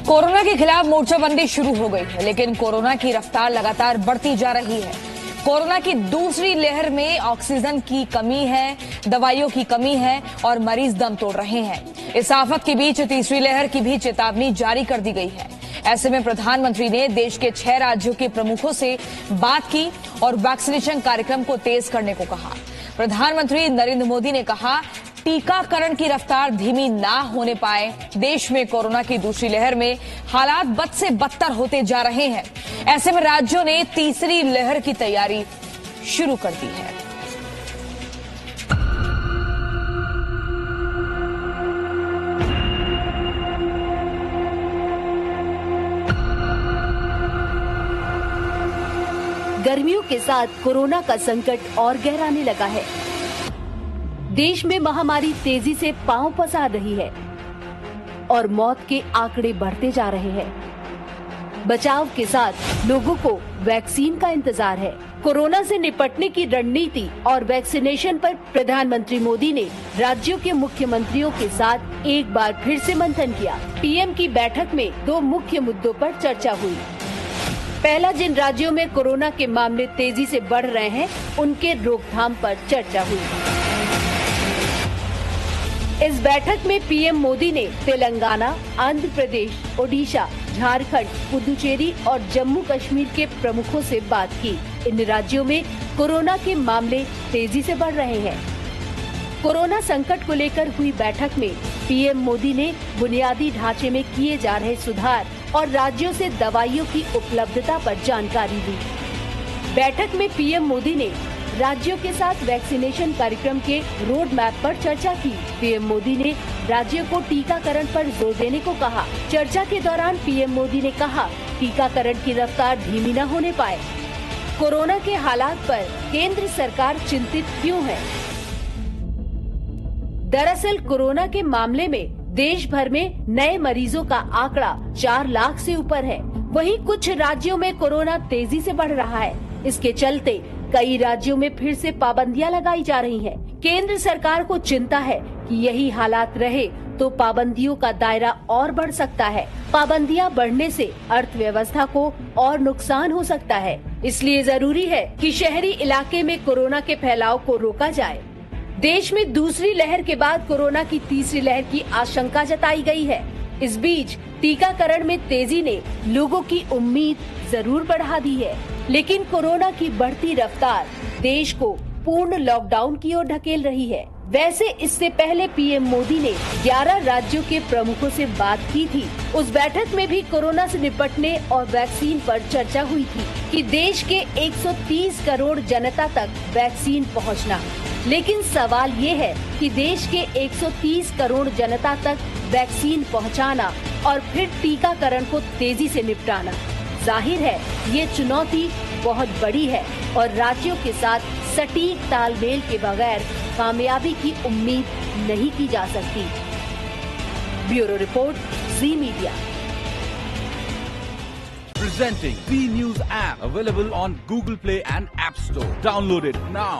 Corona के खिलाफ मोर्चाबंदी शुरू हो गई है, लेकिन कोरोना की रफ्तार लगातार बढ़ती जा रही है। कोरोना की दूसरी लहर में ऑक्सीजन की कमी है, दवाइयों की कमी है और मरीज दम तोड़ रहे हैं। इस आफत के बीच तीसरी लहर की भी चेतावनी जारी कर दी गई है। ऐसे में प्रधानमंत्री ने देश के 6 राज्यों के प्रमुखों से बात की और वैक्सीनेशन कार्यक्रम को तेज करने को कहा। प्रधानमंत्री नरेंद्र मोदी ने कहा, टीकाकरण की रफ्तार धीमी ना होने पाए। देश में कोरोना की दूसरी लहर में हालात बद से बदतर होते जा रहे हैं। ऐसे में राज्यों ने तीसरी लहर की तैयारी शुरू कर दी है। गर्मियों के साथ कोरोना का संकट और गहराने लगा है। देश में महामारी तेजी से पांव पसार रही है और मौत के आंकड़े बढ़ते जा रहे हैं। बचाव के साथ लोगों को वैक्सीन का इंतजार है। कोरोना से निपटने की रणनीति और वैक्सीनेशन पर प्रधानमंत्री मोदी ने राज्यों के मुख्यमंत्रियों के साथ एक बार फिर से मंथन किया। पीएम की बैठक में 2 मुख्य मुद्दों पर चर्चा हुई। पहला, जिन राज्यों में कोरोना के मामले तेजी से बढ़ रहे हैं, उनके रोकथाम पर चर्चा हुई। इस बैठक में पीएम मोदी ने तेलंगाना, आंध्र प्रदेश, ओडिशा, झारखंड, पुदुचेरी और जम्मू कश्मीर के प्रमुखों से बात की। इन राज्यों में कोरोना के मामले तेजी से बढ़ रहे हैं। कोरोना संकट को लेकर हुई बैठक में पीएम मोदी ने बुनियादी ढांचे में किए जा रहे सुधार और राज्यों से दवाइयों की उपलब्धता पर जानकारी दी। बैठक में पीएम मोदी ने राज्यों के साथ वैक्सीनेशन कार्यक्रम के रोड मैप पर चर्चा की। पीएम मोदी ने राज्यों को टीकाकरण पर जोर देने को कहा। चर्चा के दौरान पीएम मोदी ने कहा, टीकाकरण की रफ्तार धीमी न होने पाए। कोरोना के हालात पर केंद्र सरकार चिंतित क्यों है? दरअसल कोरोना के मामले में देश भर में नए मरीजों का आंकड़ा 4 लाख से ऊपर है। वहीं कुछ राज्यों में कोरोना तेजी से बढ़ रहा है। इसके चलते कई राज्यों में फिर से पाबंदियां लगाई जा रही हैं। केंद्र सरकार को चिंता है कि यही हालात रहे तो पाबंदियों का दायरा और बढ़ सकता है। पाबंदियां बढ़ने से अर्थव्यवस्था को और नुकसान हो सकता है। इसलिए जरूरी है कि शहरी इलाके में कोरोना के फैलाव को रोका जाए। देश में दूसरी लहर के बाद कोरोना की तीसरी लहर की आशंका जताई गई है। इस बीच टीकाकरण में तेजी ने लोगों की उम्मीद जरूर बढ़ा दी है, लेकिन कोरोना की बढ़ती रफ्तार देश को पूर्ण लॉकडाउन की ओर ढकेल रही है। वैसे इससे पहले पीएम मोदी ने 11 राज्यों के प्रमुखों से बात की थी। उस बैठक में भी कोरोना से निपटने और वैक्सीन पर चर्चा हुई थी कि देश के 130 करोड़ जनता तक वैक्सीन पहुंचना। लेकिन सवाल ये है कि देश के 130 करोड़ जनता तक वैक्सीन पहुंचाना और फिर टीकाकरण को तेजी से निपटाना, जाहिर है ये चुनौती बहुत बड़ी है और राज्यों के साथ सटीक तालमेल के बगैर कामयाबी की उम्मीद नहीं की जा सकती। Bureau report, ji media. Presenting B News app, available on Google Play and App Store. Download it now.